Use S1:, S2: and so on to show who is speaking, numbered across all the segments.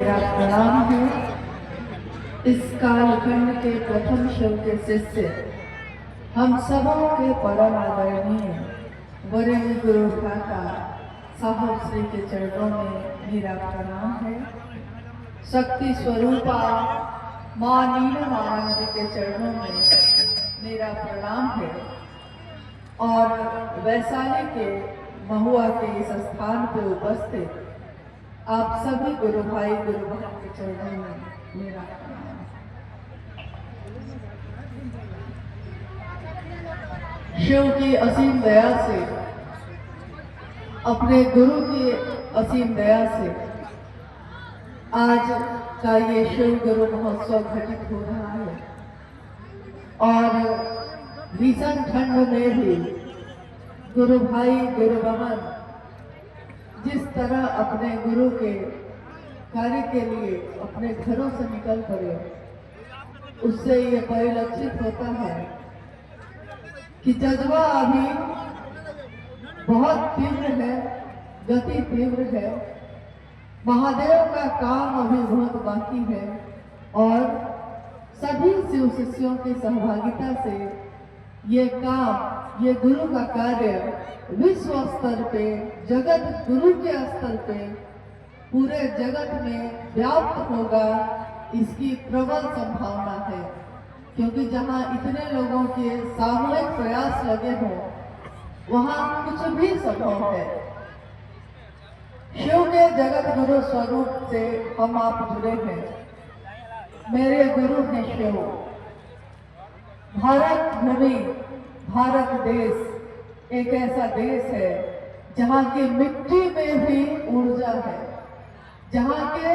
S1: मेरा प्रणाम है। इस कालखंड के प्रथम शिव के शिष्य हम सबों के परम आदरणीय वरेण्य गुरु भ्राता साहब श्री के चरणों में मेरा प्रणाम है। शक्ति स्वरूपा माँ नीलम जी के चरणों में मेरा प्रणाम है और वैशाली के महुआ के इस स्थान पर उपस्थित आप सभी गुरु भाई गुरु बहन के चरणों में मेरा प्रणाम। शिव की असीम दया से, अपने गुरु की असीम दया से आज का ये शिव गुरु महोत्सव घटित हो रहा है और भीषण ठंड में भी गुरु भाई गुरु बहन जिस तरह अपने गुरु के कार्य के लिए अपने घरों से निकल पड़े, उससे ये परिलक्षित होता है कि जज्बा अभी बहुत तीव्र है, गति तीव्र है। महादेव का काम अभी बहुत बाकी है और सभी शिव शिष्यों की सहभागिता से ये काम, ये गुरु का कार्य विश्व स्तर पे, जगत गुरु के स्तर पे पूरे जगत में व्याप्त होगा, इसकी प्रबल संभावना है। क्योंकि जहाँ इतने लोगों के सामूहिक प्रयास लगे हों, वहाँ कुछ भी संभव है। शिव के जगत गुरु स्वरूप से हम आप जुड़े हैं। मेरे गुरु हैं शिव। भारत भूमि, भारत देश एक ऐसा देश है जहाँ की मिट्टी में भी ऊर्जा है, जहाँ के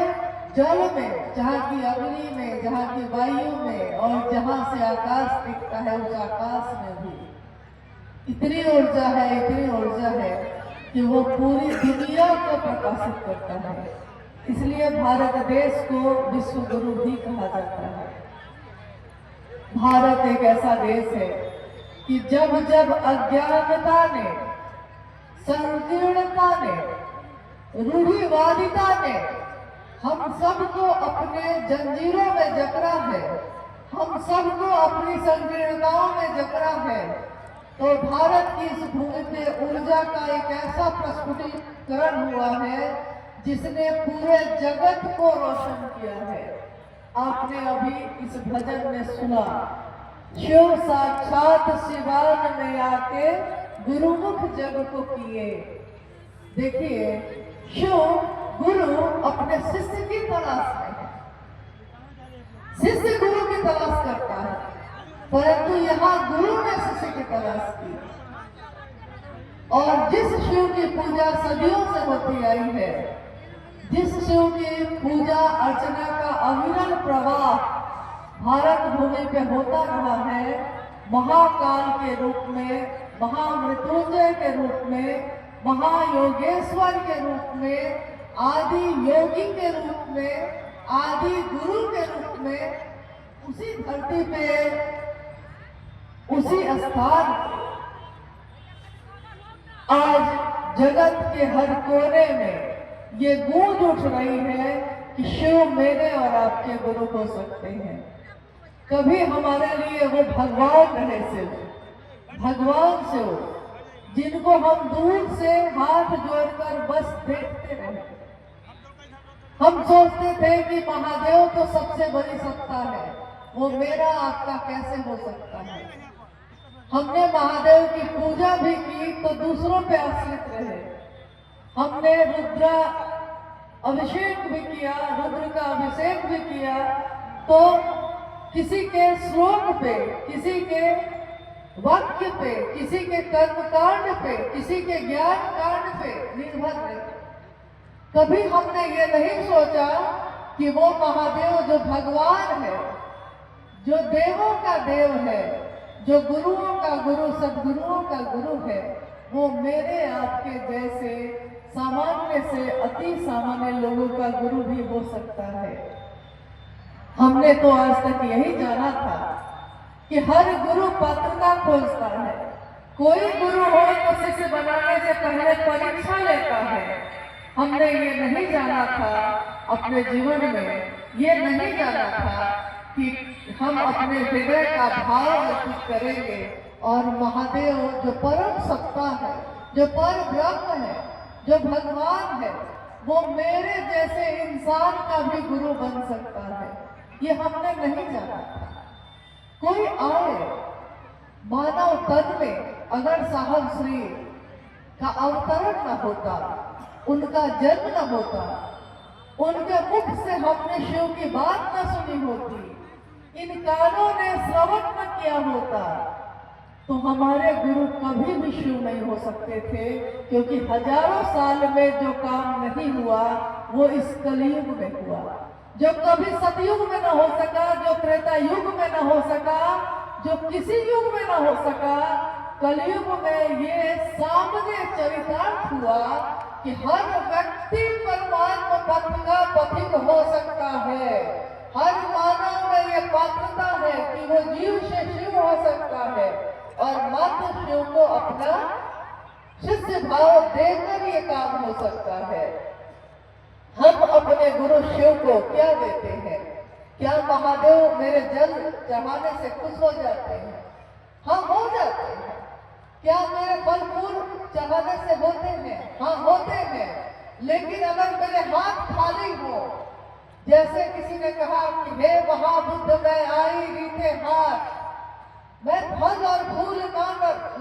S1: जल में, जहाँ की अग्नि में, जहाँ की वायु में और जहाँ से आकाश दिखता है उस आकाश में भी इतनी ऊर्जा है कि वो पूरी दुनिया को प्रकाशित करता है। इसलिए भारत देश को विश्व गुरु भी कहा जाता है। भारत एक ऐसा देश है कि जब जब अज्ञानता ने, संकीर्णता ने, रूढ़िवादिता ने हम सबको अपने जंजीरों में जकड़ा है, हम सबको अपनी संकीर्णताओं में जकड़ा है, तो भारत की इस भूमि पे ऊर्जा का एक ऐसा प्रस्फुटीकरण हुआ है जिसने पूरे जगत को रोशन किया है। आपने अभी इस भजन में सुना, शिव साक्षात शिवान में आके गुरुमुख जग को किए। देखिए, शिव गुरु अपने शिष्य की तलाश में है, शिष्य गुरु की तलाश करता है, परंतु यहाँ गुरु ने शिष्य की तलाश की। और जिस शिव की पूजा सदियों से होती आई है, जिस शिव की पूजा अर्चना का अविरल प्रवाह भारत भूमि पे होता रहा है, महाकाल के रूप में, महामृत्युंजय के रूप में, महायोगेश्वर के रूप में, आदि योगी के रूप में, आदि गुरु के रूप में, उसी धरती पे, उसी स्थान आज जगत के हर कोने में ये गूंज उठ रही है कि शिव मेरे और आपके गुरु हो सकते हैं। कभी हमारे लिए वो भगवान रहे, शिव भगवान शिव, जिनको हम दूर से हाथ जोड़कर बस देखते रहे। हम सोचते थे कि महादेव तो सबसे बड़ी सत्ता है, वो मेरा आपका कैसे हो सकता है। हमने महादेव की पूजा भी की तो दूसरों पे आश्रित रहे। हमने रुद्र अभिषेक भी किया, रुद्र का अभिषेक भी किया, तो किसी के श्लोक पे, किसी के वाक्य पे, किसी के कर्मकांड पे, किसी के ज्ञान कांड पे निर्भर रहे। कभी हमने ये नहीं सोचा कि वो महादेव जो भगवान है, जो देवों का देव है, जो गुरुओं का गुरु, सदगुरुओं का गुरु है, वो मेरे आपके जैसे सामान्य से अति सामान्य लोगों का गुरु भी हो सकता है। हमने तो आज तक यही जाना था कि हर गुरु पात्रता खोजता है। कोई गुरु हो तो शिष्य बनाने से पहले परीक्षा लेता है। हमने ये नहीं जाना था, अपने जीवन में ये नहीं जाना था कि हम अपने हृदय का भाव अर्पित करेंगे और महादेव जो परम सत्ता है, जो पर ब्रह्म है, जो भगवान है, वो मेरे जैसे इंसान का भी गुरु बन सकता है। ये हमने नहीं जाना था। कोई आए मानव तन में, अगर साहब श्री का अवतरण न होता, उनका जन्म न होता, उनके मुख से हमने शिव की बात न सुनी होती, इन कानों ने श्रवण न किया होता, तो हमारे गुरु कभी भी शिव नहीं हो सकते थे। क्योंकि हजारों साल में जो काम नहीं हुआ वो इस कलयुग में हुआ। जो कभी सतयुग में न हो सका, जो त्रेता युग में न हो सका, जो किसी युग में न हो सका, कलयुग में ये सामने चरितार्थ हुआ कि हर व्यक्ति परमात्मा पथ का पथिक हो सकता है। हर मानव में ये पात्रता है कि वो जीव से शिव हो सकता है और मात्र शिव को अपना शिष्य भाव देकर ये काम हो सकता है। हम अपने गुरु शिव को क्या देते हैं? क्या महादेव मेरे जल चढ़ाने से खुश हो जाते हैं? हाँ, हो जाते हैं। क्या मेरे फल फूल चढ़ाने से होते हैं? हाँ, होते हैं। लेकिन अगर मेरे हाथ खाली हो, जैसे किसी ने कहा कि हे महाबुद्ध मैं आई रीते हाथ, मैं फल और फूल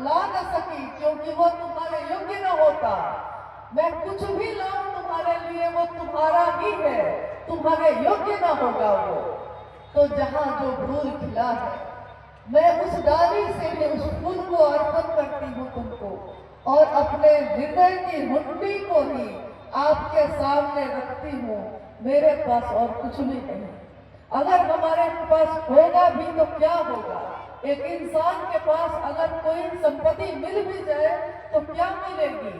S1: ला न सकी क्योंकि वो तुम्हारे योग्य न होता। मैं कुछ भी लाऊं तुम्हारे लिए वो तुम्हारा ही है, तुम्हारे योग्य न होगा वो। तो जहां जो फूल खिला है, मैं उस डाली से ही उस फूल को अर्पण करती हूँ तुमको, और अपने हृदय की हुंडी को ही आपके सामने रखती हूँ। मेरे पास और कुछ भी नहीं। अगर हमारे पास होगा भी तो क्या होगा? एक इंसान के पास अगर कोई संपत्ति मिल भी जाए तो क्या मिलेगी?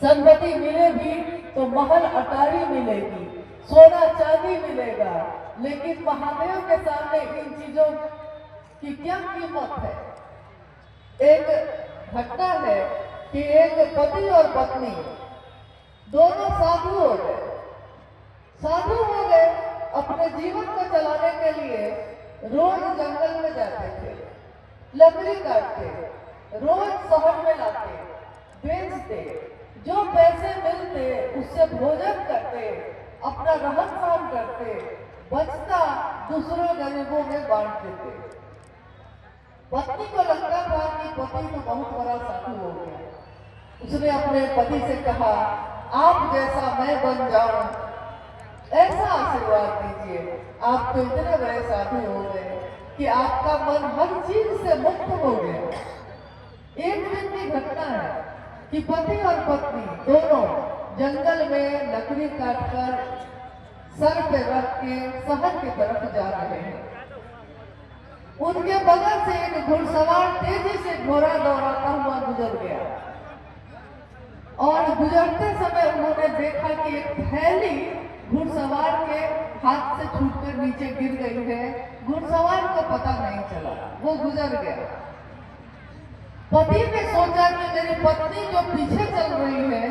S1: संपत्ति मिलेगी तो महल अटारी मिलेगी, सोना चांदी मिलेगा, लेकिन महादेव के सामने इन चीजों की क्या कीमत है? एक घटना है कि एक पति और पत्नी दोनों साधु हो गए। साधु हो गए, अपने जीवन को चलाने के लिए रोज जंगल में जाते थे, लकड़ी काटते, रोज शहर में लाते, बेचते, जो पैसे मिलते उससे भोजन करते, अपना रहन सहन करते, बचता दूसरों गरीबों में बांट देते। पत्नी को लगता था कि पति तो बहुत बड़ा साधु हो गया। उसने अपने पति से कहा, आप जैसा मैं बन जाऊं, ऐसा आशीर्वाद दीजिए। आप तो इतने बड़े साधु हो गए कि आपका मन हर चीज से मुक्त हो गया। एक दिन की घटना है कि पति और पत्नी दोनों जंगल में लकड़ी काटकर सर पे रख के शहर की तरफ जा रहे हैं। उनके बगल से एक घुड़सवार तेजी से घोड़ा दौड़ाता हुआ गुजर गया, और गुजरते समय उन्होंने देखा कि एक थैली घुड़सवार के हाथ से छूटकर नीचे गिर गई है। घुड़सवार को पता नहीं चला, वो गुजर गया। पति ने सोचा कि मेरी पत्नी जो पीछे चल रही है,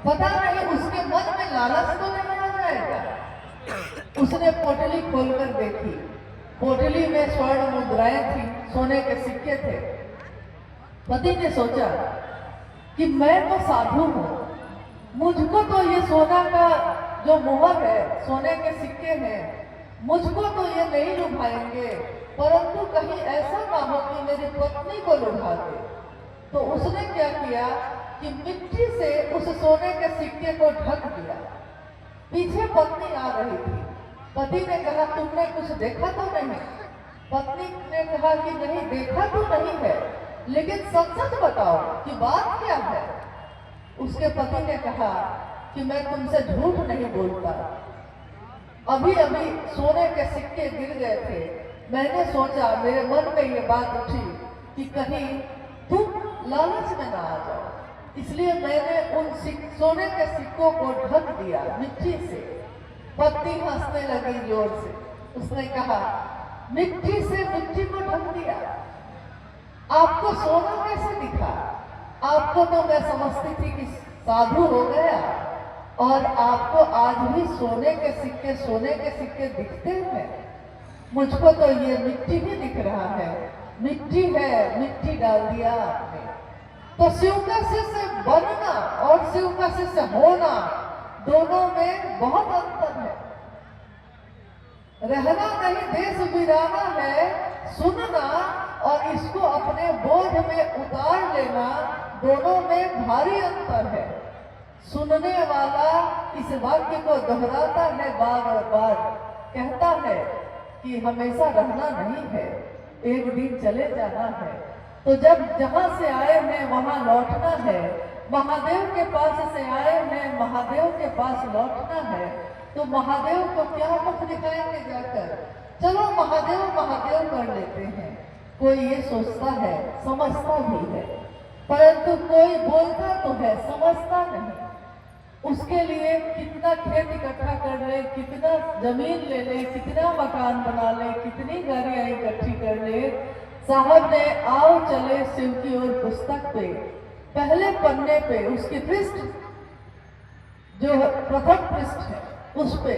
S1: पता नहीं उसके मन में लालच तो नहीं आ जाएगा। उसने पोटली खोलकर देखी, पोटली में स्वर्ण मुद्राएं थी, सोने के सिक्के थे। पति ने सोचा कि मैं तो साधु हूँ, मुझको तो ये सोना का जो मोहर है, सोने के सिक्के हैं, मुझको तो ये नहीं लुभाएंगे, परंतु कहीं ऐसा ना हो कि मेरी पत्नी को लुभा दे। तो उसने क्या किया कि मिट्टी से उस सोने के सिक्के को ढक दिया। पीछे पत्नी आ रही थी। पति ने कहा, तुमने कुछ देखा तो नहीं? पत्नी ने कहा कि नहीं, देखा तो नहीं है, लेकिन सच सच बताओ कि बात क्या है। उसके पति ने कहा कि मैं तुमसे झूठ नहीं बोलता, अभी अभी सोने के सिक्के गिर गए थे, मैंने सोचा, मेरे मन में ये बात उठी कि कहीं तुम लालच में ना आ जाओ, इसलिए मैंने उन सोने के सिक्कों को ढक दिया मिट्टी से। पत्नी हंसने लगी जोर से। उसने कहा, मिट्टी से मिट्टी को ढक दिया, आपको सोना कैसे दिखा? आपको तो मैं समझती थी कि साधु हो गया, और आपको आज भी सोने के सिक्के दिखते हैं। मुझको तो ये मिट्टी ही दिख रहा है, मिट्टी है, मिट्टी डाल दिया आपने। तो शिवकाशी से बनना और शिवकाशी से होना, दोनों में बहुत अंतर है। रहना नहीं देश वीराना है, सुनना और इसको अपने बोझ में उतार लेना, दोनों में भारी अंतर है। सुनने वाला इस वाक्य को दोहराता है बार और बार, कहता है कि हमेशा रहना नहीं है, एक दिन चले जाना है। तो जब जहां से आए हैं वहां लौटना है, महादेव के पास से आए हैं, महादेव के पास लौटना है। तो महादेव को क्या मुख दिखाएंगे जाकर? चलो महादेव महादेव कर लेते हैं। कोई ये सोचता है, समझता भी है, परंतु कोई बोलता तो है, समझता नहीं। उसके लिए कितना खेत इकट्ठा कर ले, कितना जमीन ले ले, कितना मकान बना ले, कितनी गाड़ियां इकट्ठी कर ले। साहब ने आओ चले शिव की ओर पुस्तक पे पहले पन्ने पे उसकी पृष्ठ, जो प्रथम पृष्ठ है, उस पे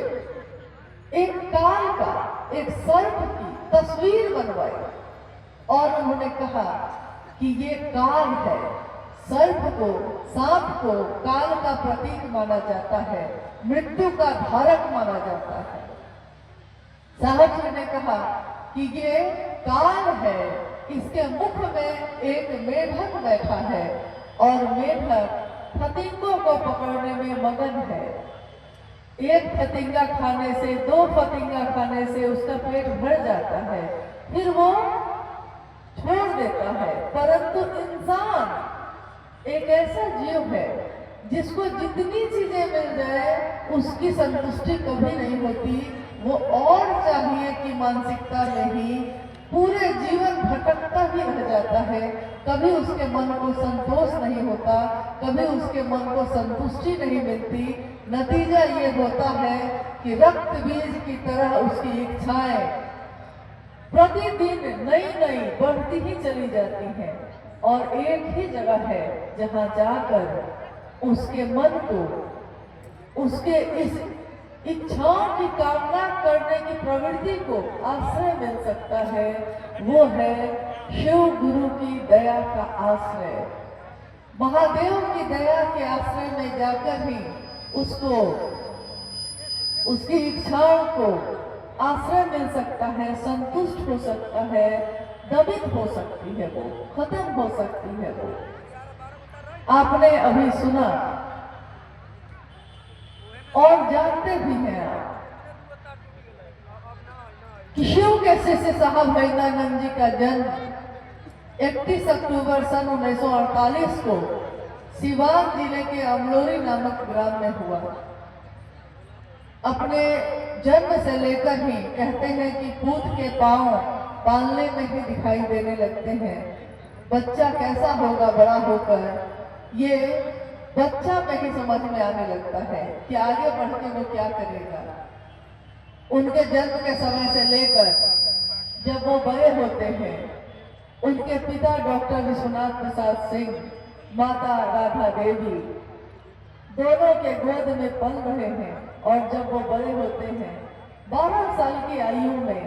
S1: एक काल का, एक सर्प की तस्वीर बनवाई और उन्होंने कहा कि ये काल है। सर्प को, सांप को काल का प्रतीक माना जाता है, मृत्यु का धारक माना जाता है। साहब जी ने कहा कि ये काल है, इसके मुख में एक मेढक बैठा है और मेढक फतिंगों को पकड़ने में मगन है। एक फतिंगा खाने से, दो फतिंगा खाने से उसका पेट भर जाता है, फिर वो छोड़ देता है। परंतु इंसान एक ऐसा जीव है जिसको जितनी चीजें मिल जाए उसकी संतुष्टि कभी नहीं होती, वो और चाहिए कि मानसिकता में ही पूरे जीवन भटकता ही रह जाता है। कभी उसके मन को संतोष नहीं होता, कभी उसके मन को संतुष्टि नहीं मिलती। नतीजा ये होता है कि रक्त बीज की तरह उसकी इच्छाएं प्रतिदिन नई नई बढ़ती ही चली जाती हैं और एक ही जगह है जहां जाकर उसके मन को, उसके इस इच्छाओं की कामना करने की प्रवृत्ति को आश्रय मिल सकता है। वो है शिव गुरु की दया का आश्रय। महादेव की दया के आश्रय में जाकर ही उसको, उसकी इच्छाओं को आश्रय मिल सकता है, संतुष्ट हो सकता है, दमित हो सकती है, वो खत्म हो सकती है। वो आपने अभी सुना और जानते भी हैं आप कि शिव के शिष्य साहब वैद्यानंद जी का जन्म 31 अक्टूबर सन 1948 को सिवान जिले के अमलोरी नामक ग्राम में हुआ। अपने जन्म से लेकर ही कहते हैं कि पूत के पांव पालने में ही दिखाई देने लगते हैं। बच्चा कैसा होगा बड़ा होकर, ये बच्चा में ही समझ में आने लगता है कि आगे बढ़ के वो क्या करेगा। उनके जन्म के समय से लेकर जब वो बड़े होते हैं, उनके पिता डॉक्टर विश्वनाथ प्रसाद सिंह, माता राधा देवी दोनों के गोद में पल रहे हैं। और जब वो बड़े होते हैं, 12 साल की आयु में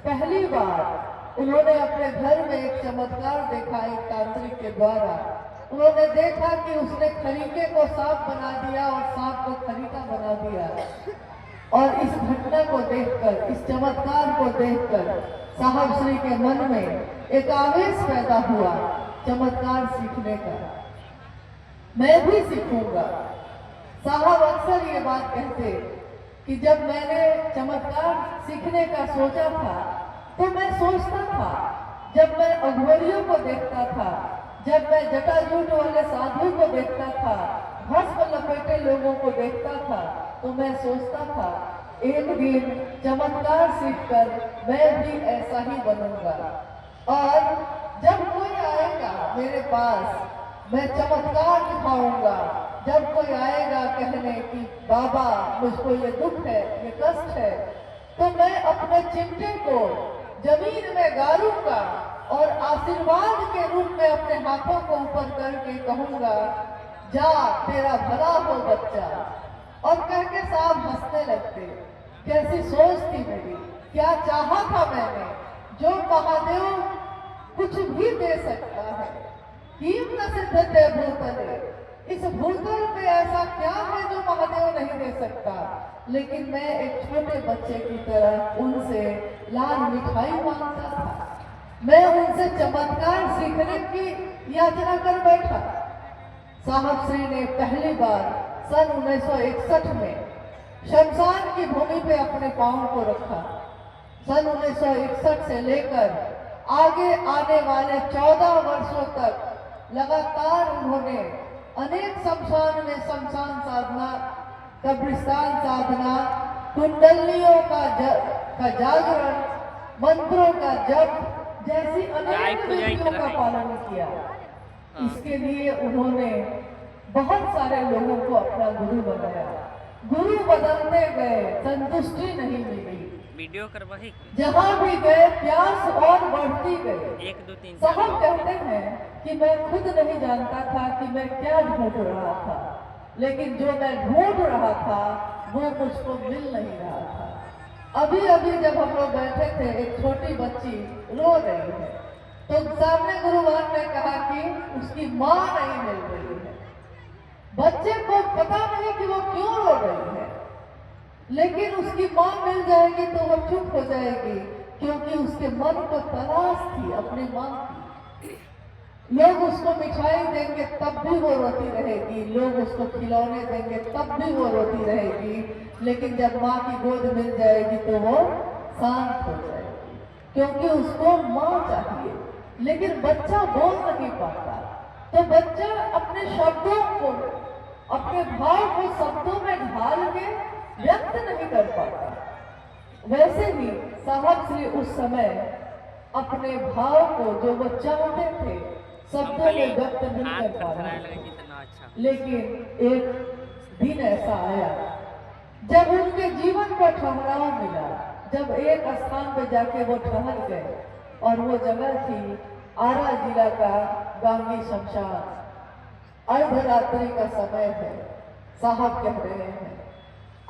S1: पहली बार उन्होंने अपने घर में एक चमत्कार देखा। एक तांत्रिक के द्वारा उन्होंने देखा कि उसने खरीके को सांप बना दिया और सांप को खरीका बना दिया। और इस घटना को देखकर, इस चमत्कार को देखकर साहब श्री के मन में एक आवेश पैदा हुआ चमत्कार सीखने का। मैं भी सीखूंगा। साहब अक्सर ये बात कहते कि जब मैंने चमत्कार सीखने का सोचा था तो मैं सोचता था, जब मैं अघोरियों को देखता था, जब मैं जटाजूट वाले साधु को देखता था, भस्म लपेटे लोगों को देखता था, तो मैं सोचता था एक दिन चमत्कार सीखकर मैं भी ऐसा ही बनूंगा। और जब कोई आएगा मेरे पास, मैं चमत्कार दिखाऊंगा। जब कोई आएगा कहने कि बाबा मुझको ये दुख है, ये कष्ट है, तो मैं अपने चिमटे को जमीन में गाड़ूंगा और आशीर्वाद के रूप में अपने हाथों को ऊपर करके कहूंगा, जा तेरा भला हो बच्चा, और कह के साहब हंसने लगते। कैसी सोच थी मेरी, क्या चाहा था मैंने, जो महादेव कुछ भी दे सकता है। कीम न सिद्धते भूतले, इस भूतल पे ऐसा क्या है जो महादेव नहीं दे सकता। लेकिन मैं एक छोटे बच्चे की तरह उनसे लाल मिठाई मांगता था। मैं उनसे चमत्कार सीखने की याचना कर बैठा। साहब श्री ने पहली बार सन 1961 में शमशान की भूमि पे अपने पांव को रखा। सन 1961 से लेकर आगे आने वाले 14 वर्षों तक लगातार उन्होंने अनेक शमशान में शमशान साधना, कब्रिस्तान साधना, कुंडलियों का जागरण, मंत्रों का जप जैसी अनेक विधियों का पालन किया। इसके लिए उन्होंने बहुत सारे लोगों को अपना गुरु बनाया। गुरु बदलते गए, संतुष्टि नहीं मिली,
S2: वीडियो करवाई,
S1: जहाँ भी गए प्यास और बढ़ती गई।
S2: 1 2 3
S1: साहब कहते हैं कि मैं खुद नहीं जानता था कि मैं क्या ढूंढ रहा था, लेकिन जो मैं ढूंढ रहा था वो मुझको मिल नहीं रहा था। अभी अभी जब हम लोग बैठे थे, एक छोटी बच्ची रो रही है, तो सामने गुरुवार ने कहा कि उसकी माँ नहीं मिल रही है। बच्चे को पता नहीं कि वो क्यों रो रही है, लेकिन उसकी माँ मिल जाएगी तो वो चुप हो जाएगी, क्योंकि उसके मन को तलाश थी अपनी माँ की। लोग उसको मिठाई देंगे तब भी वो रोती रहेगी, लोग उसको खिलौने देंगे तब भी वो रोती रहेगी, लेकिन जब माँ की गोद मिल जाएगी तो वो शांत हो जाएगी, क्योंकि उसको माँ चाहिए। लेकिन बच्चा बोल नहीं पाता, तो बच्चा अपने शब्दों को, अपने भाव को शब्दों में ढाल के व्यक्त नहीं कर पाता। वैसे ही साहब श्री उस समय अपने भाव को, जो वो चाहते थे, शब्दों में व्यक्त नहीं कर पा रहे थे। लेकिन एक दिन ऐसा आया जब उनके जीवन को ठहराव मिला, जब एक स्थान पे जाके वो ठहर गए, और वो जगह थी आरा जिला का गांगी शमशान। अर्धरात्रि का समय है, साहब कह रहे हैं,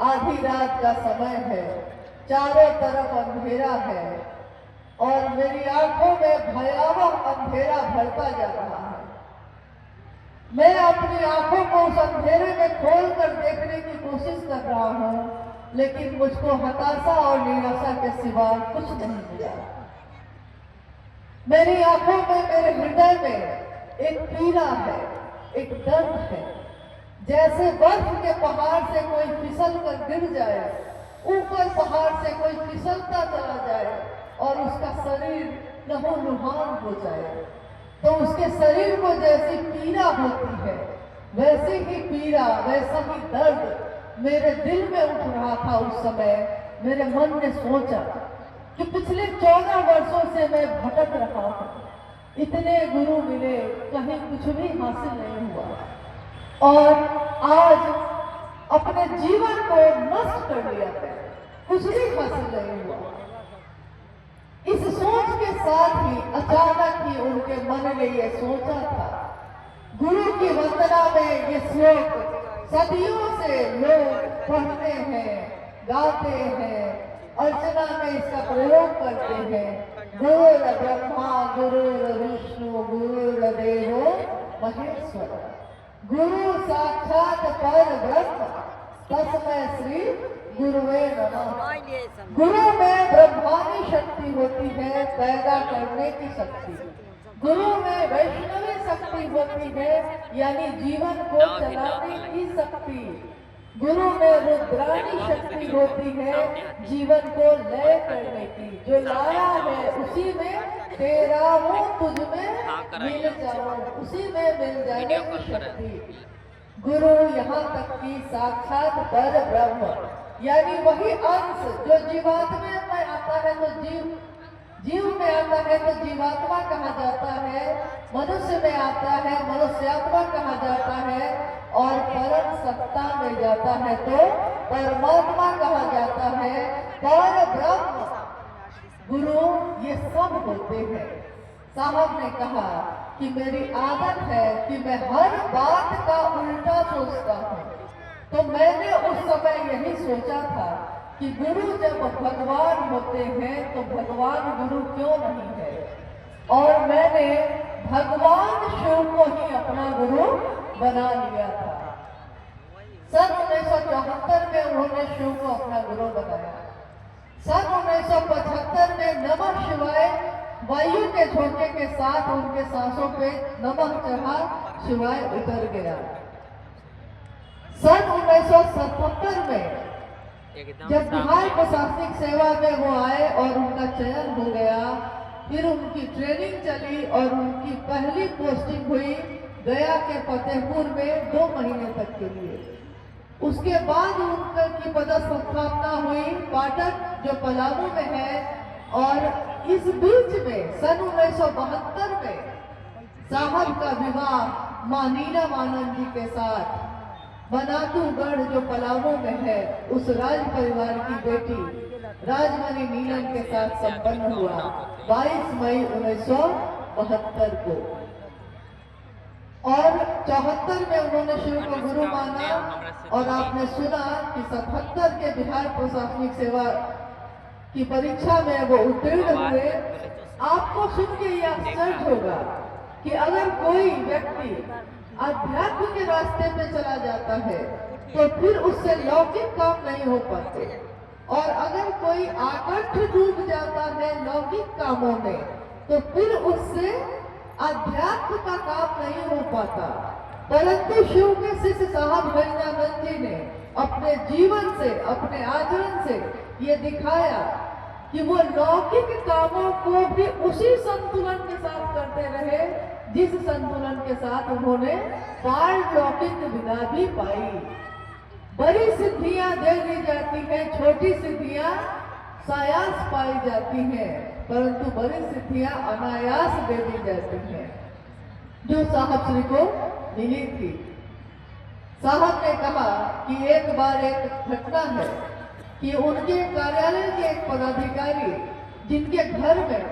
S1: आधी रात का समय है, चारों तरफ अंधेरा है, और मेरी आंखों में भयावह अंधेरा भरता जा रहा है। मैं अपनी आंखों को उस अंधेरे में खोल कर देखने की कोशिश कर रहा हूँ, लेकिन मुझको हताशा और निराशा के सिवा कुछ नहीं मिला। मेरी आंखों में, मेरे हृदय में एक पीड़ा है, एक दर्द है, जैसे बर्फ के पहाड़ से कोई फिसल कर गिर जाए, ऊपर पहाड़ से कोई फिसलता चला जाए और उसका शरीर लहूलुहान हो जाए, तो उसके शरीर को जैसी पीड़ा होती है, वैसे ही पीड़ा, वैसा ही दर्द मेरे दिल में उठ रहा था। उस समय मेरे मन ने सोचा कि पिछले 14 वर्षों से मैं भटक रहा हूँ, इतने गुरु मिले, कहीं कुछ भी हासिल नहीं हुआ, और आज अपने जीवन को नष्ट कर लिया है, कुछ भी हासिल नहीं हुआ। इस सोच के साथ ही अचानक ही उनके मन ने ये सोचा था। गुरु की वंदना में ये श्लोक सदियों से लोग पढ़ते हैं, गाते हैं, अर्चना में इसका प्रयोग करते हैं। गुरुर ब्रह्मा गुरुर विष्णु गुरुर्देवो महेश्वर, गुरु साक्षात पर ब्रह्म तस्मै श्री गुरुवे नमः। गुरु में ब्रह्मानी शक्ति होती है, पैदा करने की शक्ति। गुरु में वैष्णवी शक्ति होती है, यानी जीवन को चलाने की शक्ति। गुरु में रुद्रानी शक्ति होती है, जीवन को लय करने की। जो लाया है उसी में तेरा वो तुझ में मिल जाओ, उसी में मिल जाएगी शक्ति। गुरु यहाँ तक कि साक्षात पर ब्रह्म, यानी वही अंश जो जीवात्मा में आता है तो जीव में आता है तो जीवात्मा कहा जाता है, मनुष्य में आता है मनुष्यात्मा कहा जाता है, और परम सत्ता में जाता है तो परमात्मा कहा जाता है, पर ब्रह्म। गुरु ये सब होते हैं। साहब ने कहा कि मेरी आदत है कि मैं हर बात का उल्टा सोचता हूँ। तो मैंने उस समय यही सोचा था कि गुरु जब भगवान होते हैं तो भगवान गुरु क्यों नहीं है, और मैंने भगवान शिव को ही अपना गुरु बना लिया था। सन 1974 में उन्होंने शिव को अपना गुरु बनाया। सन 1975 में नमः शिवाय वायु के झोंके के साथ उनके सांसों पे नमः चढ़ा, शिवाय उतर गया। सन 1977 में जब बिहार प्रशासनिक सेवा में वो आए और उनका चयन हो गया, फिर उनकी ट्रेनिंग चली और उनकी पहली पोस्टिंग हुई गया के फतेहपुर में 2 महीने तक के लिए। उसके बाद उनकी पदस्थापना हुई पाटन जो पलामू में है, और इस बीच में सन 1972 में साहब का विवाह मां नीलम आनंद जी के साथ बनातूगढ़ जो पलामू में है उस राज परिवार की बेटी राजमणि नीलम के साथ संपन्न हुआ 22 मई 1972 को। और 74 में उन्होंने शिव को गुरु माना, और आपने सुना कि 77 के बिहार प्रशासनिक सेवा की परीक्षा में वो उत्तीर्ण हुए। आपको सुन के ये आश्चर्य होगा कि अगर कोई व्यक्ति अध्यात्म के रास्ते पे चला जाता है तो फिर उससे लौकिक काम नहीं हो पाते, और अगर कोई आकर्ष डूब जाता है लौकिक कामों में तो फिर उससे अध्यात्म का काम नहीं हो पाता। परंतु शिव के शिष्य साहब हरिनानंद जी ने अपने जीवन से, अपने आचरण से ये दिखाया कि वो लौकिक कामों को भी उसी संतुलन के साथ करते रहे जिस संतुलन के साथ उन्होंने पारलौकिक विदा भी पाई। बड़ी सिद्धियां दे दी जाती हैं, छोटी सिद्धियां सायास पाई जाती हैं, परंतु बड़ी सिद्धियां अनायास दे दी जाती हैं, जो साहब श्री को मिली थी। साहब ने कहा कि एक बार एक घटना है कि उनके कार्यालय के एक पदाधिकारी जिनके घर में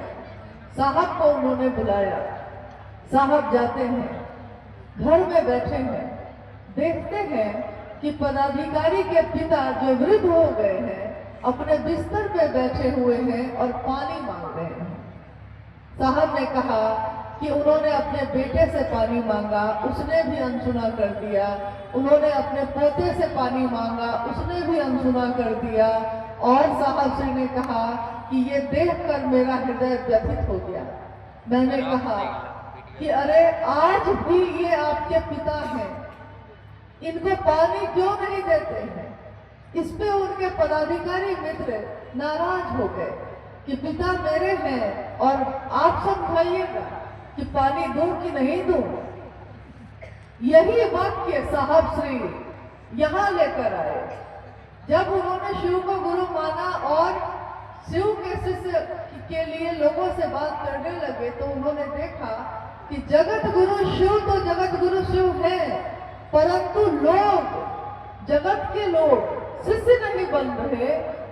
S1: साहब को उन्होंने बुलाया, साहब जाते हैं, घर में बैठे हैं, देखते हैं कि पदाधिकारी के पिता जो वृद्ध हो गए हैं अपने बिस्तर पे बैठे हुए हैं और पानी मांग रहे हैं। साहब ने कहा कि उन्होंने अपने बेटे से पानी मांगा, उसने भी अनसुना कर दिया। उन्होंने अपने पोते से पानी मांगा, उसने भी अनसुना कर दिया। और साहब श्री ने कहा कि ये देखकर मेरा हृदय व्यथित हो गया। मैंने कहा कि अरे आज भी ये आपके पिता हैं, इनको पानी क्यों नहीं देते हैं? इस पे उनके पदाधिकारी मित्र नाराज हो गए कि पिता मेरे हैं और आप समझाइएगा कि पानी दूं कि नहीं दूं। यही वाक्य साहब श्री यहाँ लेकर आए। जब उन्होंने शिव को गुरु माना और शिव के शिष्य के लिए लोगों से बात करने लगे तो उन्होंने देखा कि जगत गुरु शिव तो जगत गुरु शिव है, परंतु लोग, जगत के लोग शिष्य नहीं बन रहे।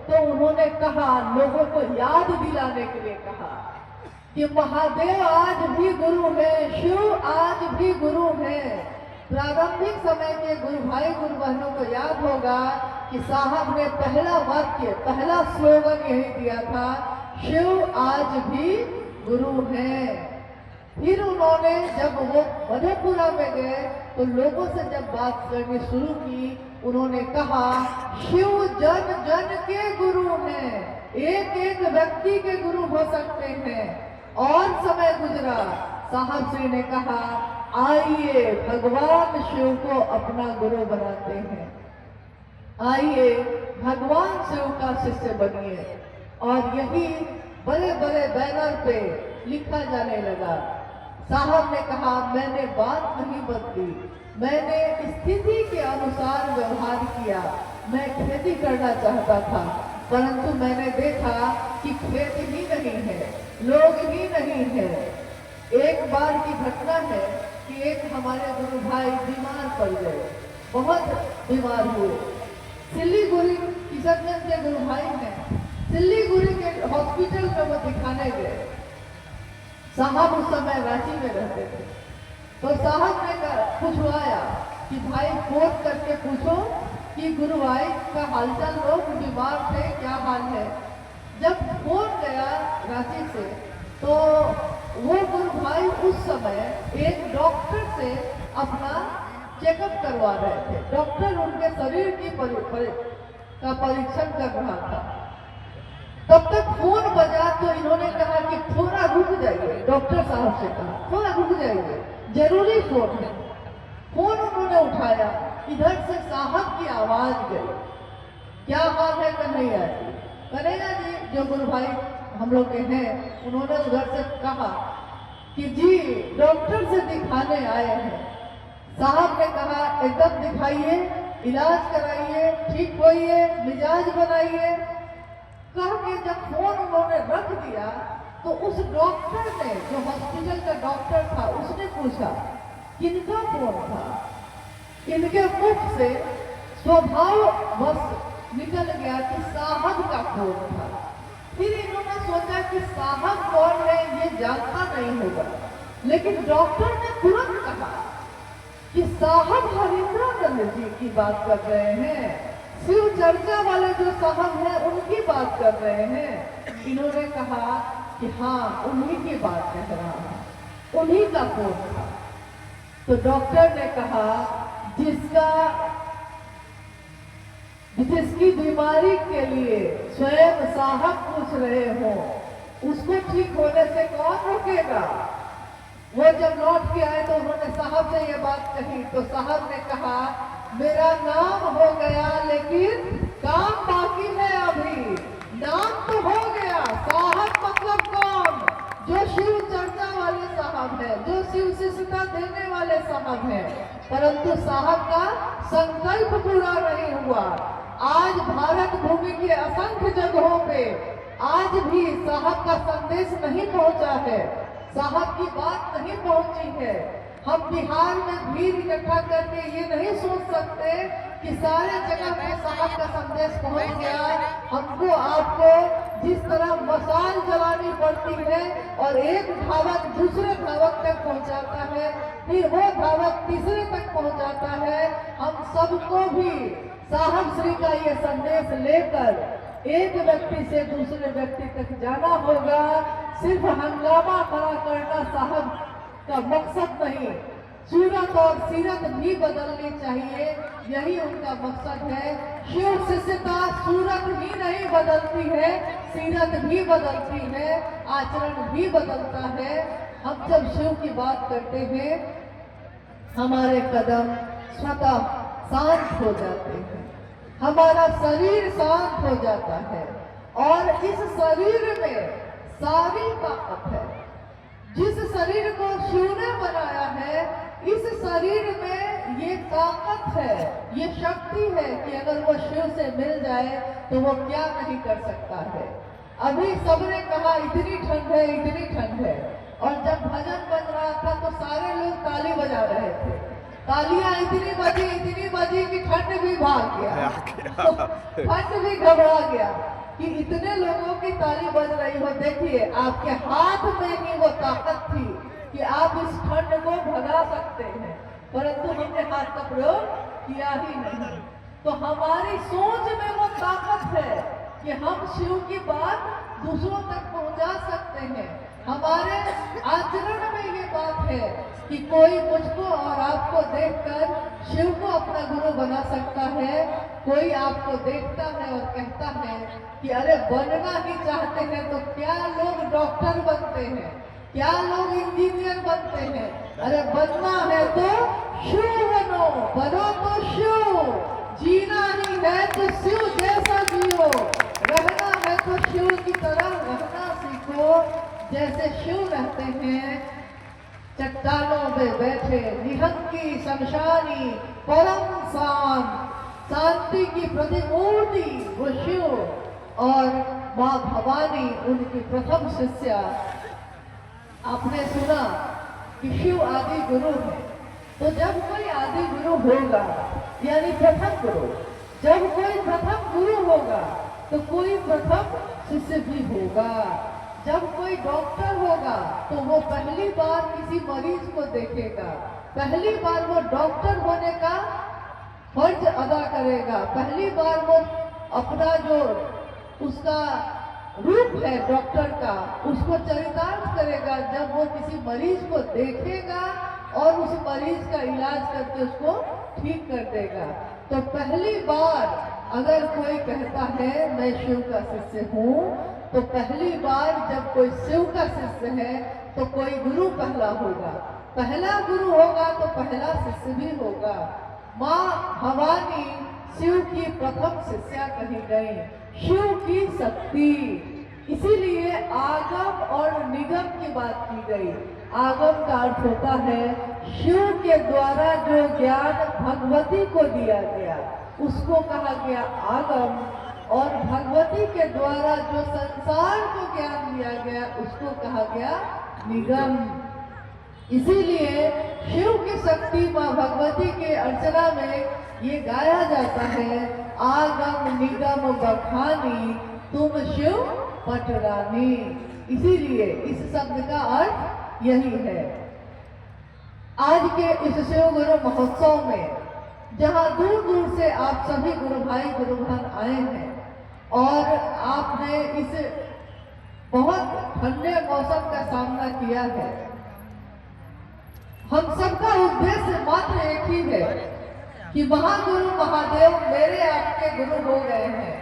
S1: तो उन्होंने कहा, लोगों को याद दिलाने के लिए कहा कि महादेव आज भी गुरु है, शिव आज भी गुरु है। प्रारंभिक समय के गुरु भाई गुरु बहनों को याद होगा कि साहब ने पहला वाक्य, पहला स्लोगन यही दिया था, शिव आज भी गुरु है। फिर उन्होंने जब वो मधेपुरा में गए तो लोगों से जब बात करनी शुरू की, उन्होंने कहा शिव जन जन के गुरु हैं, एक एक व्यक्ति के गुरु हो सकते हैं। और समय गुजरा, साहब श्री ने कहा आइए भगवान शिव को अपना गुरु बनाते हैं, आइए भगवान शिव का शिष्य बनिए। और यही बड़े बड़े बैनर पे लिखा जाने लगा। साहब ने कहा मैंने बात नहीं बदली, मैंने स्थिति के अनुसार व्यवहार किया। मैं खेती करना चाहता था, परंतु मैंने देखा कि खेत ही नहीं है, लोग ही नहीं है। एक बार की घटना है कि एक हमारे गुरु भाई बीमार पड़ गए, बहुत बीमार हुए। सिलीगुड़ी किशनगंज के गुरु भाई हैं, सिलीगुड़ी के हॉस्पिटल में वो दिखाने गए। साहब उस समय रांची में रहते थे, तो साहब ने पूछवाया कि भाई फोन करके पूछो कि गुरु भाई का हालचाल लो, बीमार थे, क्या हाल है। जब फोन गया रांची से तो वो गुरु भाई उस समय एक डॉक्टर से अपना चेकअप करवा रहे थे। डॉक्टर उनके शरीर की का परीक्षण कर रहा था। तब तक फोन बजा तो इन्होंने कहा कि थोड़ा रुक जाइए। डॉक्टर साहब से कहा थोड़ा रुक जाइए, जरूरी फोन है। फोन उन्होंने उठाया, इधर से साहब की आवाज गई, क्या हाल है कन्हैया जी। कन्हैया जी जो गुरु भाई हम लोग के हैं, उन्होंने उधर से कहा कि जी डॉक्टर से दिखाने आए हैं। साहब ने कहा एकदम दिखाइए, इलाज कराइए, ठीक होइए, मिजाज बनाइए। कह के जब फोन उन्होंने रख दिया तो उस डॉक्टर ने, जो हॉस्पिटल का डॉक्टर था, उसने पूछा किनका फोन था। इनके मुख से स्वभाव बस निकल गया कि साहब का फोन था। फिर इन्होंने सोचा कि साहब कौन है ये जानता नहीं होगा, लेकिन डॉक्टर ने तुरंत कहा कि साहब हरिंद्रानंद जी की बात कर रहे हैं, शिव चर्चा वाले जो साहब हैं उनकी बात कर रहे हैं। इन्होंने कहा कि हाँ उन्हीं की बात कह रहा है, उन्हीं का फोन था। तो डॉक्टर ने कहा जिसकी बीमारी के लिए स्वयं साहब पूछ रहे हो, उसको ठीक होने से कौन रोकेगा। वो जब लौट के आए तो उन्होंने साहब से ये बात कही तो साहब ने कहा मेरा नाम हो गया लेकिन काम बाकी है अभी। नाम तो हो गया, साहब मतलब कौन, जो शिव चर्चा वाले साहब है, जो शिव शिष्यता देने वाले साहब है, परंतु साहब का संकल्प पूरा नहीं हुआ। आज भारत भूमि के असंख्य जगहों पे आज भी साहब का संदेश नहीं पहुंचा है, साहब की बात नहीं पहुंची है। हम बिहार में भीड़ इकट्ठा करके ये नहीं सोच सकते कि सारे जगह पे साहब का संदेश पहुंच गया। हमको आपको जिस तरह मशाल जलानी पड़ती है और एक धावक दूसरे धावक तक पहुंचाता है, फिर वो धावक तीसरे तक पहुंचाता है, हम सबको भी साहब श्री का ये संदेश लेकर एक व्यक्ति से दूसरे व्यक्ति तक जाना होगा। सिर्फ हंगामा खड़ा करना साहब का मकसद नहीं, सूरत और सीरत भी बदलनी चाहिए, यही उनका मकसद है। शिव शिष्यता सूरत ही नहीं बदलती है, सीरत भी बदलती है, आचरण भी बदलता है। हम जब शिव की बात करते हैं हमारे कदम स्वतः शांत हो जाते हैं, हमारा शरीर शांत हो जाता है और इस शरीर में सारी ताकत है। जिस शरीर को शिव ने बनाया है, इस शरीर में ये ताकत है, ये शक्ति है कि अगर वो शिव से मिल जाए तो वो क्या नहीं कर सकता है। अभी सबने कहा इतनी ठंड है, इतनी ठंड है, और जब भजन बज रहा था तो सारे लोग ताली बजा रहे थे। तालियां इतनी बजी कि ठंड भी भाग गया, तो ठंड भी घबरा गया कि इतने लोगों की ताली बज रही हो। देखिए आपके हाथ में ही वो ताकत थी कि आप इस ठंड को भगा सकते हैं, परंतु हमने हाथ का प्रयोग किया ही नहीं। तो हमारी सोच में वो ताकत है कि हम शिव की बात दूसरों तक पहुंचा सकते हैं। हमारे आचरण में ये बात है कि कोई मुझको और आपको देखकर शिव को अपना गुरु बना सकता है। कोई आपको देखता है और कहता है कि अरे बनना ही चाहते हैं तो क्या लोग डॉक्टर बनते हैं, क्या लोग इंजीनियर बनते हैं। अरे बनना है तो शिव बनो, बनो तो शिव, जीना ही है तो शिव जैसा जियो, रहना है तो शिव की तरह रहना सीखो, जैसे शिव रहते हैं। चट्टानों में बैठे निहंगी शमशानी परम शांत, शांति की प्रतिमूर्ति वो शिव, और माँ भवानी उनकी प्रथम शिष्या। आपने सुना कि शिव आदि गुरु है, तो जब कोई आदि गुरु होगा यानी प्रथम गुरु, जब कोई प्रथम गुरु होगा तो कोई प्रथम शिष्य भी होगा। जब कोई डॉक्टर होगा तो वो पहली बार किसी मरीज को देखेगा, पहली बार वो डॉक्टर होने का फर्ज अदा करेगा, पहली बार वो अपना जो उसका रूप है डॉक्टर का, उसको चरितार्थ करेगा जब वो किसी मरीज को देखेगा और उस मरीज का इलाज करके उसको ठीक कर देगा। तो पहली बार अगर कोई कहता है मैं शिव का शिष्य हूँ, तो पहली बार जब कोई शिव का शिष्य है तो कोई गुरु पहला होगा, पहला गुरु होगा तो पहला शिष्य भी होगा। माँ भवानी शिव की प्रथम शिष्या कही गई, शिव की शक्ति, इसीलिए आगम और निगम की बात की गई। आगम का अर्थ होता है शिव के द्वारा जो ज्ञान भगवती को दिया गया उसको कहा गया आगम, और भगवती के द्वारा जो संसार को ज्ञान दिया गया उसको कहा गया निगम। इसीलिए शिव की शक्ति माँ भगवती के अर्चना में ये गाया जाता है, आगम निगम बखानी तुम शिव पटरानी। इसीलिए इस शब्द का अर्थ यही है। आज के इस शिव गुरु महोत्सव में जहां दूर दूर से आप सभी गुरु भाई गुरु बहन आए हैं और आपने इस बहुत ठंडे मौसम का सामना किया है, हम सबका उद्देश्य मात्र एक ही है कि महागुरु महादेव मेरे आपके गुरु हो गए हैं,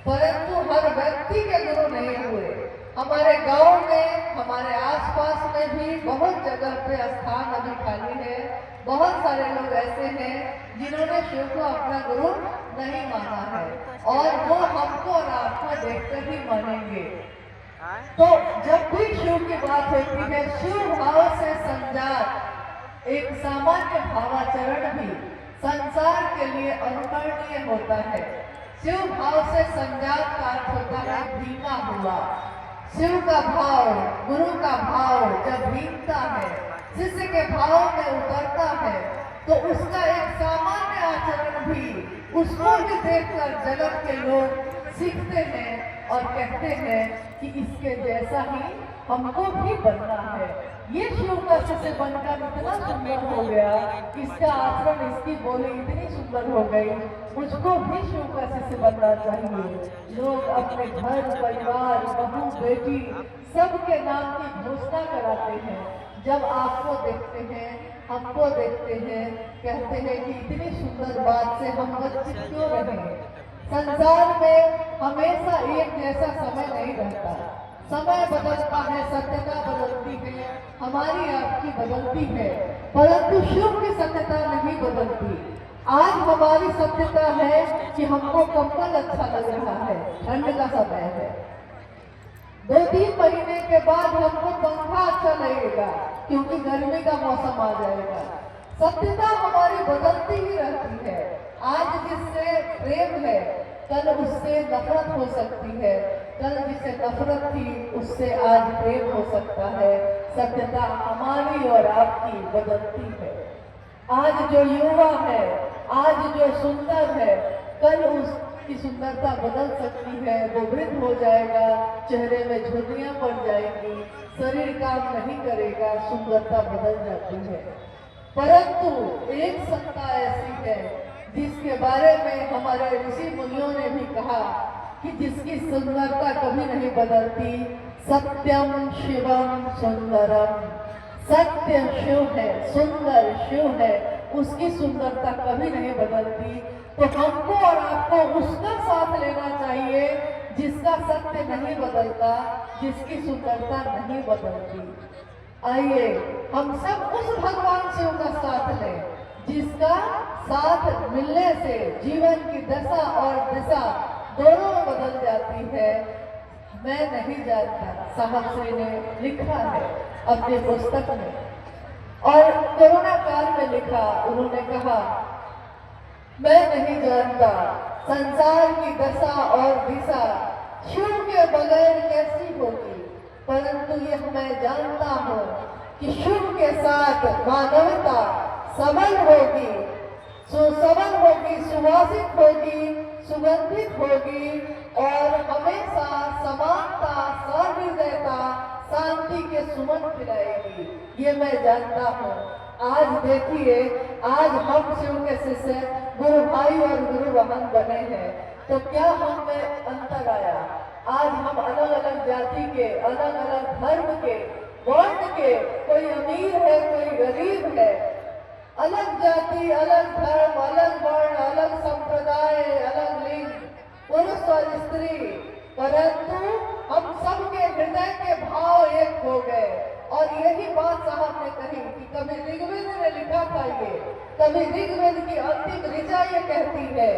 S1: परंतु हर व्यक्ति के गुरु नहीं हुए। हमारे गांव में, हमारे आसपास में भी बहुत जगह पे स्थान अभी खाली है। बहुत सारे लोग ऐसे हैं जिन्होंने शिव को अपना गुरु नहीं माना है और वो हमको और आपको देखकर ही मानेंगे। तो जब भी शिव की बात होती है, शिव भाव से संजात एक सामान्य भावाचरण भी संसार के लिए अनुकरणीय होता है। शिव भाव से संजात का अर्थ होता है भीगा हुआ। शिव का भाव, गुरु का भाव जब भीगता है, शिष्य के भाव में उतरता है, तो उसका एक सामान्य आचरण भी उसको भी देखकर जगत के लोग सीखते हैं और कहते हैं कि इसके जैसा ही हमको भी बनना है। ये शिव का शिष्य बनकर इतना सुंदर हो गया, इसका आचरण, इसकी बोली इतनी सुंदर हो गई, मुझको भी शिव का शिष्य बनना चाहिए। लोग अपने घर परिवार बहू बेटी सबके नाम की घोषणा कराते हैं। जब आपको देखते हैं, हमको देखते हैं, कहते हैं कि इतनी सुंदर बात से हम वंचित क्यों रहे। संसार में हमेशा एक जैसा समय नहीं रहता, समय बदलता है, सत्यता बदलती है, हमारी आपकी बदलती है, परंतु शिव की सत्यता नहीं बदलती। आज हमारी सत्यता है कि हमको कंबल अच्छा लग रहा है, ठंड का समय है, 2-3 महीने के बाद हमको पंखा अच्छा लगेगा क्योंकि गर्मी का मौसम आ जाएगा। सत्यता हमारी बदलती ही रहती है। आज जिससे प्रेम है कल उससे नफरत हो सकती है, कल जिससे नफरत थी उससे आज प्रेम हो सकता है। सत्यता हमारी और आपकी बदलती है। आज जो युवा है, आज जो सुंदर है, कल उसकी सुंदरता बदल सकती है। वो वृद्ध हो जाएगा, चेहरे में झुर्रियां पड़ जाएंगी, शरीर काम नहीं करेगा, सुंदरता बदल जाती है। परंतु एक सत्ता ऐसी है जिसके बारे में हमारे ऋषि मुनियों ने भी कहा कि जिसकी सुंदरता कभी नहीं बदलती, सत्यम शिवम सुंदरम। सत्य शिव है, सुंदर शिव है, उसकी सुंदरता कभी नहीं बदलती। तो हमको और आपको उसका साथ लेना चाहिए जिसका सत्य नहीं बदलता, जिसकी सुंदरता नहीं बदलती। आइए हम सब उस भगवान शिव का साथ लें जिसका साथ मिलने से जीवन की दशा और दिशा दोनों बदल जाती है। मैं नहीं जानता, साहब श्री ने लिखा है अपने पुस्तक में, और कोरोना काल में लिखा। उन्होंने कहा, मैं नहीं जानता संसार की दशा और दिशा शिव के बगैर कैसी होगी, परंतु यह मैं जानता हूँ कि शिव के साथ मानवता सबल होगी, सुसबल होगी, सुवासित होगी, सुगंधित होगी और हमेशा समानता, सहृदयता, शांति के सुमन खिलाएगी। ये मैं जानता हूँ। आज देखिए, आज हम शिव के शिष्य गुरु भाई और गुरु बहन बने हैं, तो क्या हम में अंतर आया? आज हम अलग अलग जाति के, अलग अलग धर्म के, वर्ण के, कोई अमीर है कोई गरीब है, अलग जाति, अलग धर्म, अलग वर्ण, अलग संप्रदाय, अलग लिंग, पुरुष और स्त्री, परंतु हम सबके हृदय के भाव एक हो गए। और यही बात साहब ने कही कि कभी ऋग्वेद में लिखा था ये, कभी ऋग्वेद की अंतिम ऋचा ये कहती है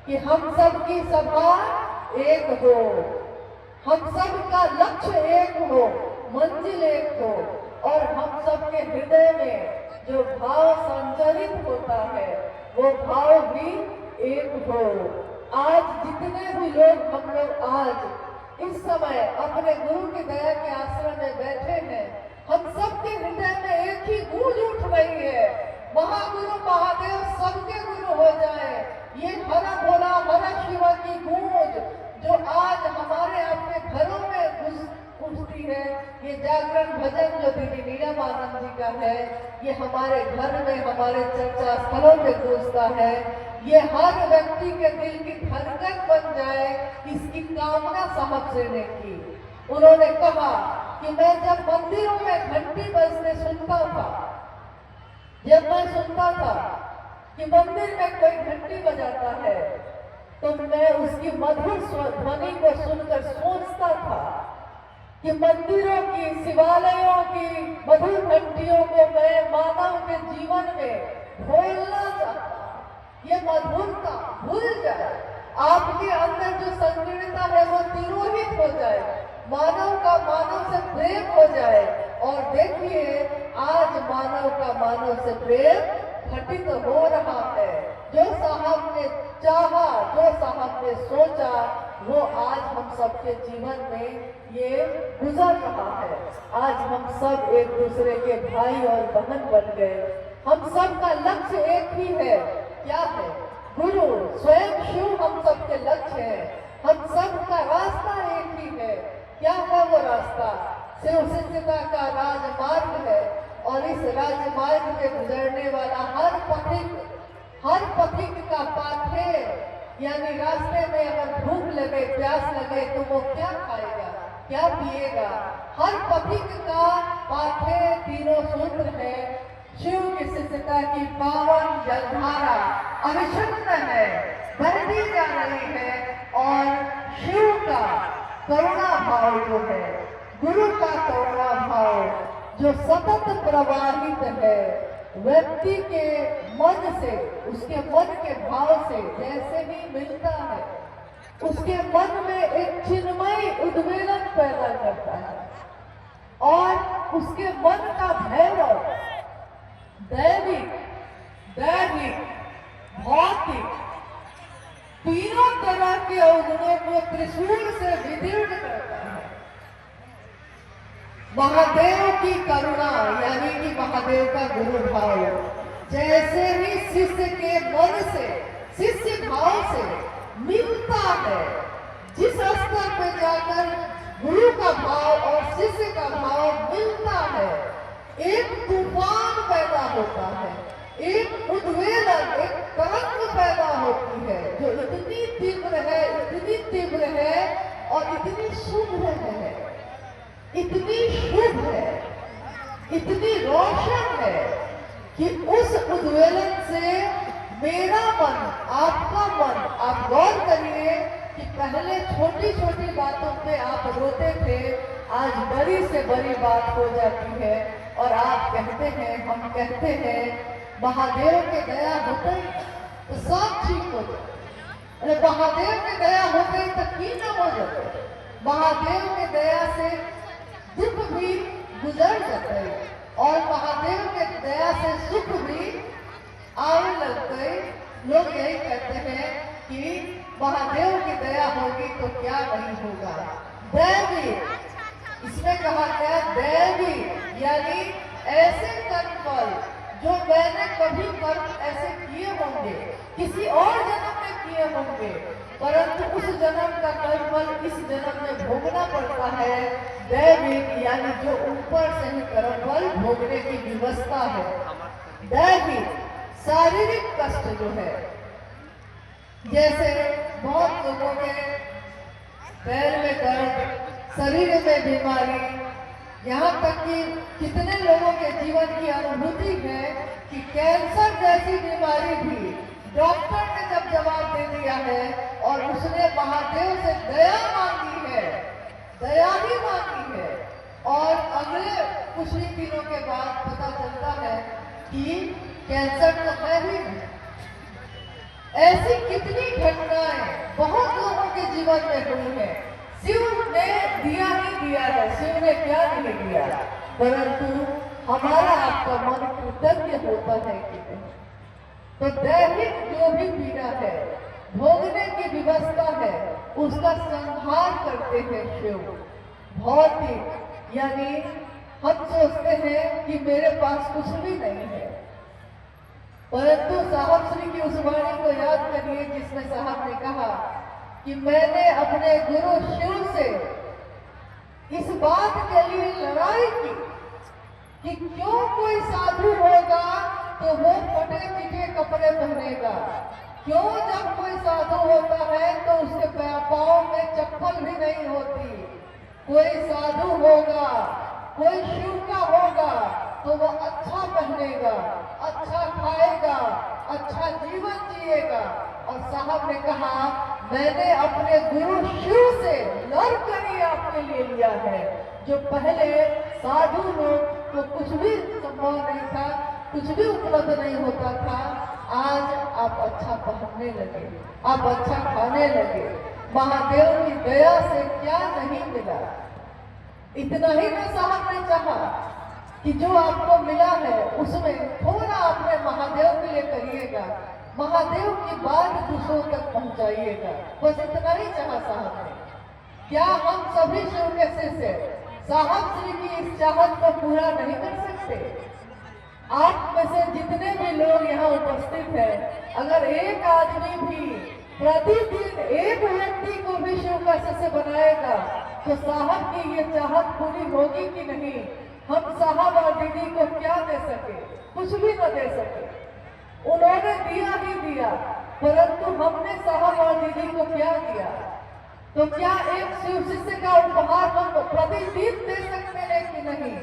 S1: कि हम सब की सभा एक हो, हम सब का लक्ष्य एक हो, मंजिल एक हो, और हम सबके हृदय में जो भाव संचरित होता है वो भाव भी एक हो। आज जितने भी लोग हम लोग आज इस समय अपने गुरु की दया के आश्रम में बैठे हैं, हम सबके हृदय में एक ही गूंज उठ रही है, महागुरु महादेव सबके गुरु हो जाए। ये हरा भोला हरा शिवा की गूंज जो आज हमारे अपने घरों में उठती है, ये जागरण भजन जो दीदी नीलम आनंद जी का है, ये हमारे घर में, हमारे चर्चा स्थलों पे गूंजता है। ये हर व्यक्ति के दिल की धड़कन बन जाए, इसकी कामना साहब से ने की। उन्होंने कहा कि मैं जब मंदिरों में घंटी बजने सुनता था, जब मैं सुनता था कि मंदिर में कोई घंटी बजाता है, तो मैं उसकी मधुर ध्वनि को सुनकर सोचता था कि मंदिरों की, शिवालयों की मधुर घंटियों को मैं मानव के जीवन में ढोलना चाहता। ये मधुरता भूल जाए, आपके अंदर जो संकीर्णता है वो तिरोहित हो जाए, मानव का मानव से प्रेम हो जाए। और देखिए आज मानव का मानव से प्रेम घटित हो रहा है। जो साहब ने चाहा, जो साहब ने सोचा, वो आज हम सबके जीवन में ये गुजर रहा है। आज हम सब एक दूसरे के भाई और बहन बन गए। हम सब का लक्ष्य एक ही है। क्या है? गुरु स्वयं शिव हम सबके लक्ष्य है। हम सब का रास्ता एक ही है। क्या है वो रास्ता? शिव सिद्धता का राजमार्ग है। और इस राजमार्ग पे गुजरने वाला हर पथिक का पाथे, यानी रास्ते में अगर भूख लगे, प्यास लगे, तो वो क्या खाएगा, क्या पिएगा? हर पथिक का पाथे तीनों सूत्र है। शिव की शिष्यता की पावन जलधारा अविच्छिन्न है, बहती जा रही है। और शिव का करुणा भाव जो है, गुरु का करुणा भाव जो सतत प्रवाहित है, व्यक्ति के मन से, उसके मन के भाव से जैसे ही मिलता है, उसके मन में एक चिन्मयी उद्वेलन पैदा करता है। और उसके मन का भैरव दैविक, भौतिक, तीनों तरह के अवगुणों को त्रिशूल से विदीर्ण करता है। महादेव की करुणा यानी कि महादेव का गुरु भाव जैसे ही शिष्य के मन से, शिष्य भाव से मिलता है, जिस स्तर पे जाकर गुरु का भाव और शिष्य का भाव मिलता है, एक तूफान पैदा होता है, एक उद्वेलन, एक तरंग पैदा होती है जो इतनी तीव्र है और इतनी शुभ है, इतनी शुभ है, इतनी रोशन है कि उस उद्वेलन से मेरा मन, आपका मन, आप गौर करिए कि पहले छोटी छोटी बातों पे आप रोते थे, आज बड़ी से बड़ी बात हो जाती है। और आप कहते हैं, हम कहते हैं, महादेव के दया होते तो सब ठीक हो जाए। अरे महादेव के दया होते तो की न हो जाते। महादेव के दया से दुख भी गुजर जाते और महादेव के दया से सुख भी आने लगते। लोग यही कहते हैं कि महादेव की दया होगी तो क्या नहीं होगा। दैवी, इसमें कहा गया दैवी, यानी ऐसे कर्मफल जो मैंने कभी कर्म ऐसे किए होंगे, किसी और जन्म में किए होंगे, परंतु उस जन्म का कर्मफल इस जन्म में भोगना पड़ता है। दैविक यानी जो ऊपर से ही कर्मफल भोगने की व्यवस्था है। दैविक शारीरिक कष्ट जो है, जैसे बहुत लोगों के पैर में दर्द, शरीर में बीमारी, यहाँ तक कि कितने लोगों के जीवन की अनुभूति है कि कैंसर जैसी बीमारी भी डॉक्टर ने जब जवाब दे दिया है और उसने महादेव से दया मांगी है, दया ही मांगी है, और अगले कुछ ही दिनों के बाद पता चलता है कि कैंसर तो है ही नहीं। ऐसी कितनी घटनाएं बहुत लोगों के जीवन में हुई है। शिव ने दिया ही दिया है, शिव ने क्या नहीं दिया, परंतु हमारा आपका मन कृतज्ञ होता है कि नहीं। तो दैहिक जो भी पीड़ा है, भोगने की व्यवस्था है, उसका संहार करते हैं शिव। भौतिक यानी हम सोचते हैं कि मेरे पास कुछ भी नहीं है, परंतु साहब श्री की उस वाणी को याद करिए जिसमें साहब ने कहा कि मैंने अपने गुरु शिव से इस बात के लिए लड़ाई की कि क्यों कोई साधु होगा तो वो फटे चिटे कपड़े पहनेगा, क्यों जब कोई साधु होता है तो उसके पाँव में चप्पल भी नहीं होती। कोई साधु होगा, कोई शिव का होगा तो वो अच्छा पहनेगा, अच्छा खाएगा, अच्छा जीवन जिएगा। और साहब ने कहा मैंने अपने गुरु शिव से लड़ कर ही आपके लिए लिया है। जो पहले साधु लोग को कुछ भी संभव नहीं था, कुछ भी उपलब्ध नहीं होता था, आज आप अच्छा पहनने लगे, आप अच्छा खाने लगे। महादेव की दया से क्या नहीं मिला। इतना ही ना साहब ने चाहा कि जो आपको मिला है उसमें थोड़ा अपने महादेव के लिए करिएगा, महादेव की बात दूसरों तक पहुंचाइएगा। बस इतना ही चाहा साहब ने। क्या हम सभी शिव के शिष्य साहब श्री की इस चाहत को पूरा नहीं कर सकते? आप में से जितने भी लोग यहाँ उपस्थित हैं, अगर एक आदमी भी प्रतिदिन एक व्यक्ति को भी शिव का शिष्य बनाएगा तो साहब की ये चाहत पूरी होगी कि नहीं? हम साहब और दीदी को क्या दे सके? कुछ भी न दे सके। उन्होंने दिया ही दिया, परंतु हमने साहब और दीदी को क्या दिया? तो क्या एक शिव शिष्य का उपहार हम प्रतिदिन दे सकते हैं कि नहीं?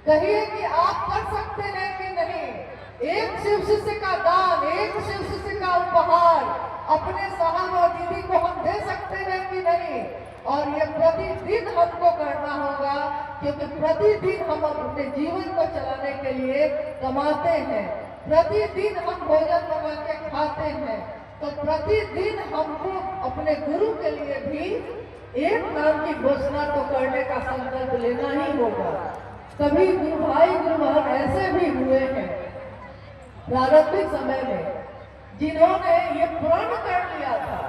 S1: कहिए कि आप कर सकते हैं कि नहीं? एक शिव शिष्य का दान, एक शिव शिष्य का उपहार अपने साहब और दीदी को हम दे सकते हैं कि नहीं? और ये प्रतिदिन हमको करना होगा, क्योंकि प्रतिदिन हम अपने जीवन को चलाने के लिए कमाते हैं, प्रतिदिन हम भोजन बना के खाते हैं, तो प्रतिदिन हमको अपने गुरु के लिए भी एक नाम की घोषणा तो करने का संकल्प लेना ही होगा। कभी गुरु भाई गुरु बहन ऐसे भी हुए हैं प्रारंभिक समय में जिन्होंने ये प्रण कर लिया था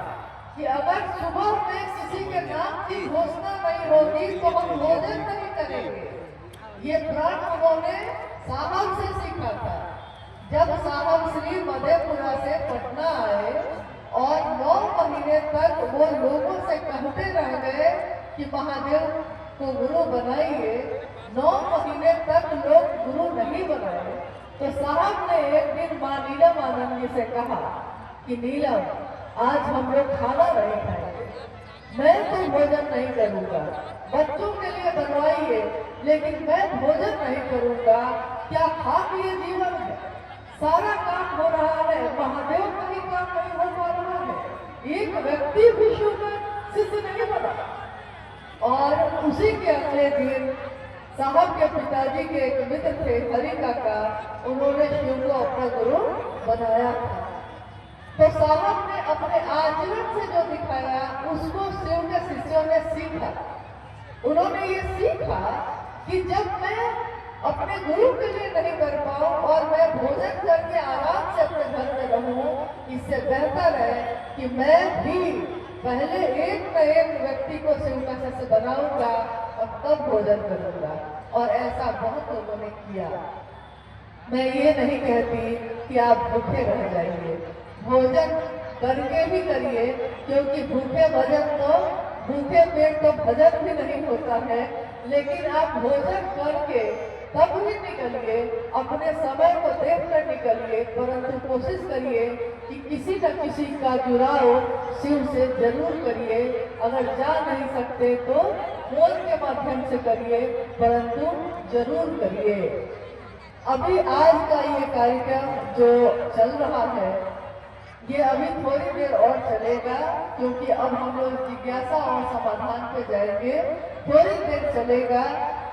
S1: कि अगर सुबह में किसी के नाम की घोषणा नहीं होगी तो हम भोजन नहीं करेंगे। ये प्रण उन्होंने साहब से सीखा था। जब साहब श्री मधेपुरा से पटना आए और 9 महीने तक वो लोगों से कहते रह गए कि महादेव को गुरु बनाइए, 9 महीने तक लोग गुरु नहीं बनाए, तो साहब ने एक दिन माँ नीलम आनंद जी से कहा कि नीलम, आज हम लोग खाना नहीं खाएंगे, मैं तो भोजन नहीं करूंगा, बच्चों के लिए बनवाइए लेकिन मैं भोजन नहीं करूंगा। क्या खाक ये जीवन है? सारा काम हो रहा है, महादेव का ही काम नहीं हो पा रहा है, एक व्यक्ति भी शिव शिष्य नहीं बना। और उसी के अगले दिन साहब के पिताजी के एक मित्र थे हरि काका, उन्होंने शिव को अपना गुरु बनाया था। तो साहब ने अपने आचरण से जो दिखाया उसको शिव के शिष्यों ने सीखा। उन्होंने ये सीखा कि जब मैं अपने गुरु के लिए नहीं कर पाऊं और मैं भोजन करके आराम से अपने घर में रहूं, इससे बेहतर है कि मैं भी पहले एक न एक व्यक्ति को शिव का शिष्य बनाऊंगा और तब भोजन करूंगा। और ऐसा बहुत लोगों ने किया। मैं ये नहीं कहती कि आप भूखे रह जाइए, भोजन करके भी करिए, क्योंकि भूखे पेट तो भजन भी नहीं होता है। लेकिन आप भोजन करके तब ही निकलिए, अपने समय को देख कर निकलिए, परंतु कोशिश करिए कि किसी न किसी का जुड़ाव शिव से जरूर करिए। अगर जा नहीं सकते तो फोन के माध्यम से करिए, परंतु जरूर करिए। अभी आज का ये कार्यक्रम जो चल रहा है, ये अभी थोड़ी देर और चलेगा, क्योंकि अब हम लोग जिज्ञासा और समाधान पे जाएंगे। थोड़ी देर चलेगा।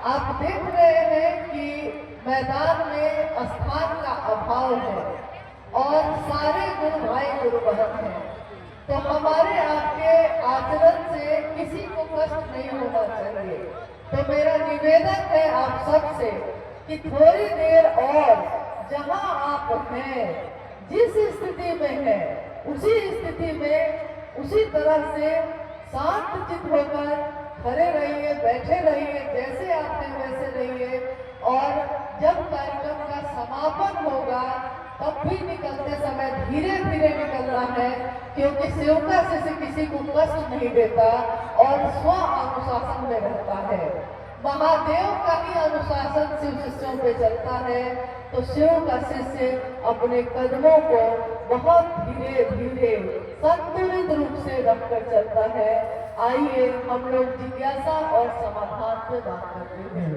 S1: आप देख रहे हैं कि मैदान में स्थान का अभाव है और सारे गुरु भाई गुरु बहन हैं, तो हमारे आपके आचरण से किसी को कष्ट नहीं होना चाहिए। तो मेरा निवेदन है आप सबसे कि थोड़ी देर और जहां आप हैं, जिस स्थिति में है, उसी स्थिति में उसी तरह से शांत चित्त होकर खड़े रहिए, बैठे रहिए, जैसे आप हैं वैसे रहिए। और जब कार्यक्रम का समापन होगा तब भी निकलते समय धीरे धीरे निकलना है, क्योंकि सेवका से किसी को कष्ट नहीं देता और स्व अनुशासन में रहता है। महादेव का ही अनुशासन शिव शिष्यों पे चलता है, तो शिव का शिष्य अपने कदमों को बहुत धीरे धीरे संतुलित रूप से रखकर चलता है। आइए हम लोग जिज्ञासा और समाधान पे बात करते हैं।